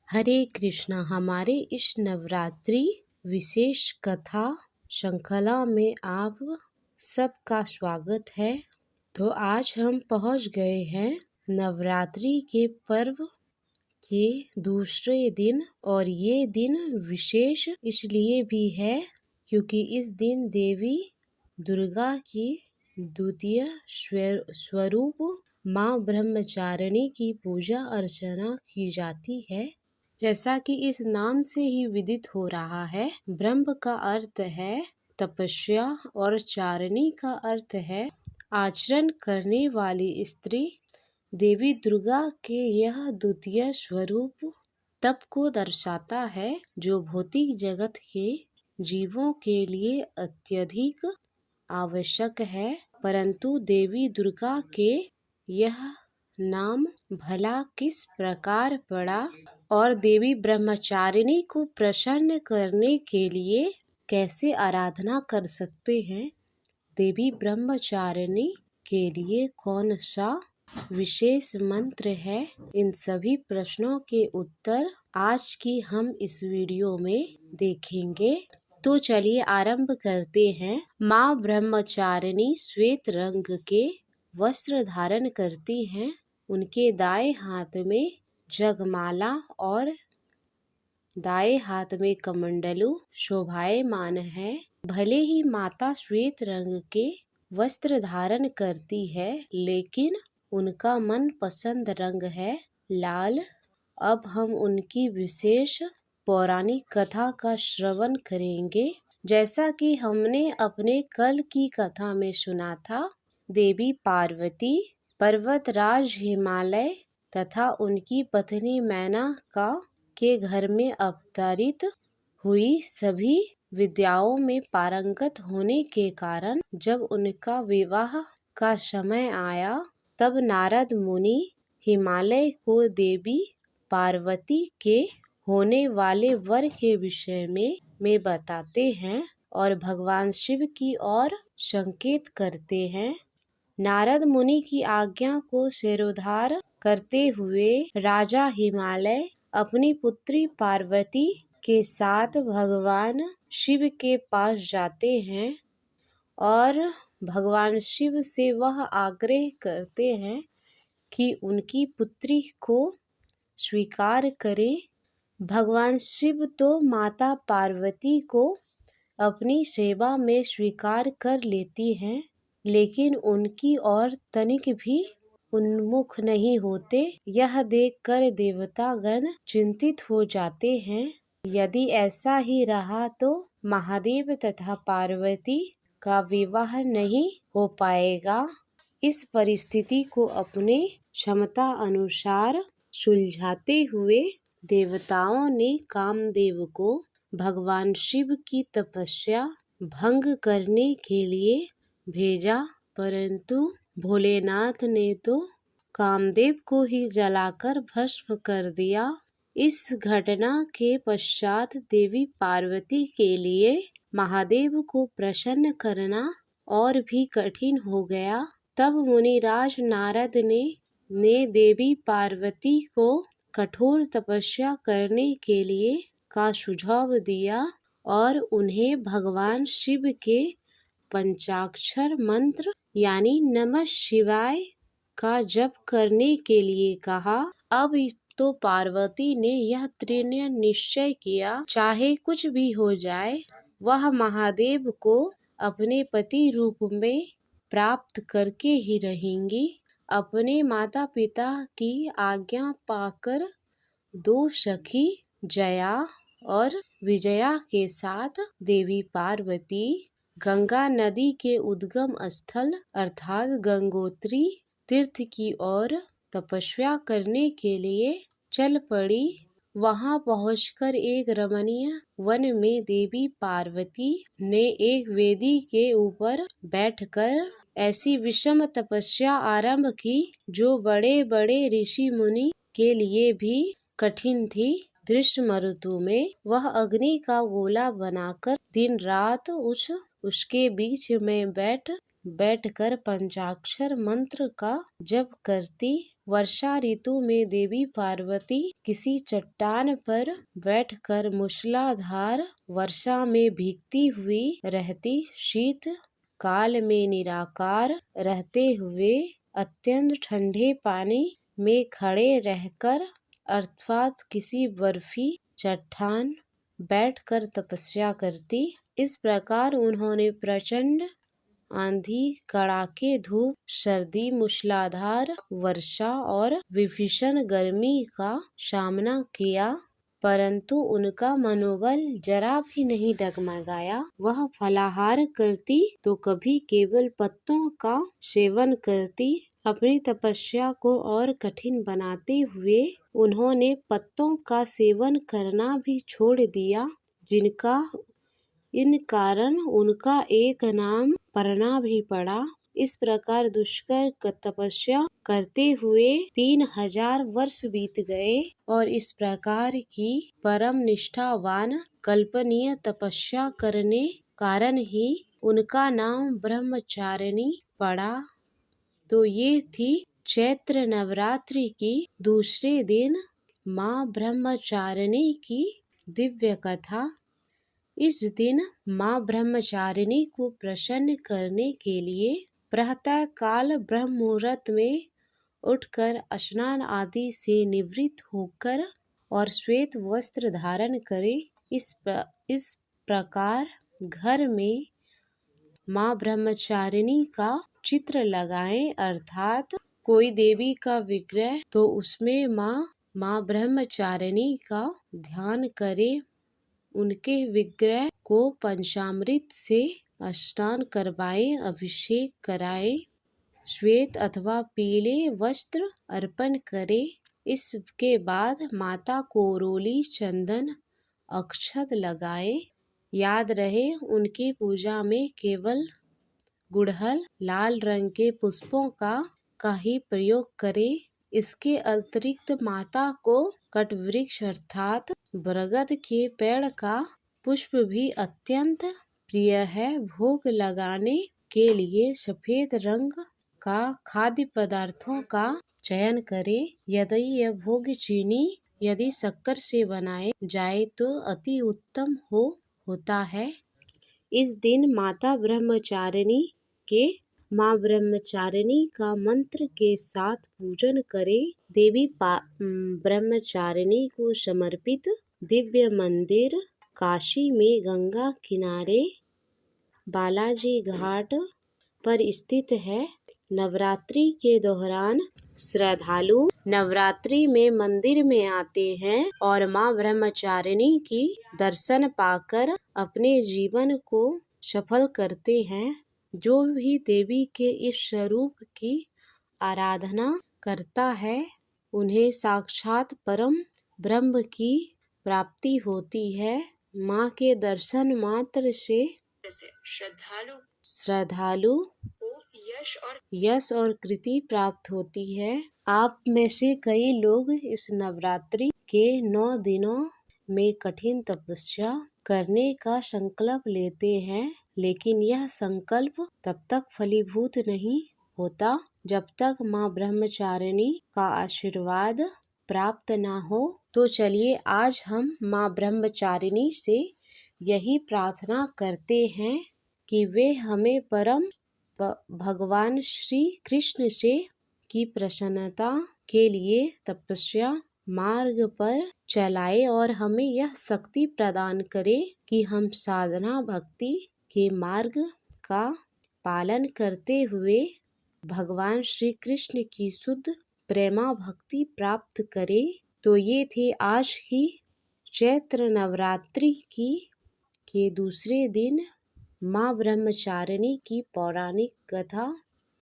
हरे कृष्णा। हमारे इस नवरात्रि विशेष कथा श्रृंखला में आप सबका स्वागत है। तो आज हम पहुंच गए हैं नवरात्रि के पर्व के दूसरे दिन, और ये दिन विशेष इसलिए भी है क्योंकि इस दिन देवी दुर्गा की द्वितीय स्वरूप माँ ब्रह्मचारिणी की पूजा अर्चना की जाती है। जैसा कि इस नाम से ही विदित हो रहा है, ब्रह्म का अर्थ है तपस्या और चारिणी का अर्थ है आचरण करने वाली स्त्री। देवी दुर्गा के यह द्वितीय स्वरूप तप को दर्शाता है जो भौतिक जगत के जीवों के लिए अत्यधिक आवश्यक है। परंतु देवी दुर्गा के यह नाम भला किस प्रकार पड़ा और देवी ब्रह्मचारिणी को प्रसन्न करने के लिए कैसे आराधना कर सकते हैं, देवी ब्रह्मचारिणी के लिए कौन सा विशेष मंत्र है, इन सभी प्रश्नों के उत्तर आज की हम इस वीडियो में देखेंगे। तो चलिए आरंभ करते हैं। माँ ब्रह्मचारिणी श्वेत रंग के वस्त्र धारण करती हैं। उनके दाएं हाथ में जगमाला और दाएं हाथ में कमंडलू शोभायमान है। भले ही माता श्वेत रंग के वस्त्र धारण करती है, लेकिन उनका मन पसंद रंग है लाल। अब हम उनकी विशेष पौराणिक कथा का श्रवण करेंगे। जैसा कि हमने अपने कल की कथा में सुना था, देवी पार्वती पर्वतराज हिमालय तथा उनकी पत्नी मेनका के घर में अवतरित हुई। सभी विद्याओं में पारंगत होने के कारण जब उनका विवाह का समय आया, तब नारद मुनि हिमालय को देवी पार्वती के होने वाले वर के विषय में बताते हैं और भगवान शिव की ओर संकेत करते हैं। नारद मुनि की आज्ञा को सिरोधार करते हुए राजा हिमालय अपनी पुत्री पार्वती के साथ भगवान शिव के पास जाते हैं और भगवान शिव से वह आग्रह करते हैं कि उनकी पुत्री को स्वीकार करें। भगवान शिव तो माता पार्वती को अपनी सेवा में स्वीकार कर लेती हैं, लेकिन उनकी ओर तनिक भी उन्मुख नहीं होते। यह देखकर देवतागण चिंतित हो जाते हैं। यदि ऐसा ही रहा तो महादेव तथा पार्वती का विवाह नहीं हो पाएगा। इस परिस्थिति को अपने क्षमता अनुसार सुलझाते हुए देवताओं ने कामदेव को भगवान शिव की तपस्या भंग करने के लिए भेजा, परंतु भोलेनाथ ने तो कामदेव को ही जलाकर भस्म कर दिया। इस घटना के पश्चात देवी पार्वती के लिए महादेव को प्रसन्न करना और भी कठिन हो गया। तब मुनिराज नारद ने देवी पार्वती को कठोर तपस्या करने के लिए का सुझाव दिया और उन्हें भगवान शिव के पंचाक्षर मंत्र यानी नमः शिवाय का जप करने के लिए कहा। अब तो पार्वती ने यह दृढ़ निश्चय किया, चाहे कुछ भी हो जाए, वह महादेव को अपने पति रूप में प्राप्त करके ही रहेंगी। अपने माता पिता की आज्ञा पाकर दो सखी जया और विजया के साथ देवी पार्वती गंगा नदी के उद्गम स्थल अर्थात गंगोत्री तीर्थ की ओर तपस्या करने के लिए चल पड़ी। वहां पहुंचकर एक रमणीय वन में देवी पार्वती ने एक वेदी के ऊपर बैठकर ऐसी विषम तपस्या आरंभ की जो बड़े बड़े ऋषि मुनि के लिए भी कठिन थी। ग्रीष्म ऋतु में वह अग्नि का गोला बनाकर दिन रात उसके बीच में बैठ बैठकर पंचाक्षर मंत्र का जप करती। वर्षा ऋतु में देवी पार्वती किसी चट्टान पर बैठकर मूसलाधार वर्षा में भीगती हुई रहती। शीत काल में निराकार रहते हुए अत्यंत ठंडे पानी में खड़े रहकर अर्थात किसी बर्फी चट्टान बैठकर तपस्या करती। इस प्रकार उन्होंने प्रचंड आंधी, कड़ाके धूप, सर्दी, मूसलाधार वर्षा और भीषण गर्मी का सामना किया, परंतु उनका मनोबल जरा भी नहीं डगमगाया। वह फलाहार करती तो कभी केवल पत्तों का सेवन करती। अपनी तपस्या को और कठिन बनाते हुए उन्होंने पत्तों का सेवन करना भी छोड़ दिया, जिनका इन कारण उनका एक नाम परना भी पड़ा। इस प्रकार दुष्कर तपस्या करते हुए 3000 वर्ष बीत गए और इस प्रकार की परम निष्ठावान कल्पनीय तपस्या करने कारण ही उनका नाम ब्रह्मचारिणी पड़ा। तो ये थी चैत्र नवरात्रि की दूसरे दिन माँ ब्रह्मचारिणी की दिव्य कथा। इस दिन माँ ब्रह्मचारिणी को प्रसन्न करने के लिए प्रातः काल ब्रह्म मुहूर्त में उठकर स्नान आदि से निवृत्त होकर और श्वेत वस्त्र धारण करें। इस प्रकार घर में माँ ब्रह्मचारिणी का चित्र लगाएं, अर्थात कोई देवी का विग्रह तो उसमें माँ ब्रह्मचारिणी का ध्यान करें। उनके विग्रह को पंचामृत से स्नान करवाएं, अभिषेक कराएं, श्वेत अथवा पीले वस्त्र अर्पण करें। इसके बाद माता को रोली, चंदन, अक्षत लगाएं। याद रहे उनकी पूजा में केवल गुड़हल, लाल रंग के पुष्पों का ही प्रयोग करें। इसके अतिरिक्त माता को कटवृक्ष अर्थात बरगद के पेड़ का पुष्प भी अत्यंत प्रिय है। भोग लगाने के लिए सफेद रंग का खाद्य पदार्थों का चयन करें। यदि यह भोग चीनी यदि शक्कर से बनाए जाए तो अति उत्तम होता है। इस दिन माता ब्रह्मचारिणी के माँ ब्रह्मचारिणी का मंत्र के साथ पूजन करें। देवी ब्रह्मचारिणी को समर्पित दिव्य मंदिर काशी में गंगा किनारे बालाजी घाट पर स्थित है। नवरात्रि के दौरान श्रद्धालु नवरात्रि में मंदिर में आते हैं और माँ ब्रह्मचारिणी की दर्शन पाकर अपने जीवन को सफल करते हैं। जो भी देवी के इस स्वरूप की आराधना करता है उन्हें साक्षात परम ब्रह्म की प्राप्ति होती है। माँ के दर्शन मात्र से श्रद्धालु को यश और कृति प्राप्त होती है। आप में से कई लोग इस नवरात्रि के 9 दिनों में कठिन तपस्या करने का संकल्प लेते हैं, लेकिन यह संकल्प तब तक फलीभूत नहीं होता जब तक माँ ब्रह्मचारिणी का आशीर्वाद प्राप्त न हो। तो चलिए आज हम माँ ब्रह्मचारिणी से यही प्रार्थना करते हैं कि वे हमें परम भगवान श्री कृष्ण से की प्रसन्नता के लिए तपस्या मार्ग पर चलाए और हमें यह शक्ति प्रदान करे कि हम साधना भक्ति के मार्ग का पालन करते हुए भगवान श्री कृष्ण की शुद्ध प्रेमा भक्ति प्राप्त करें। तो ये थे आज की चैत्र नवरात्रि के दूसरे दिन माँ ब्रह्मचारिणी की पौराणिक कथा।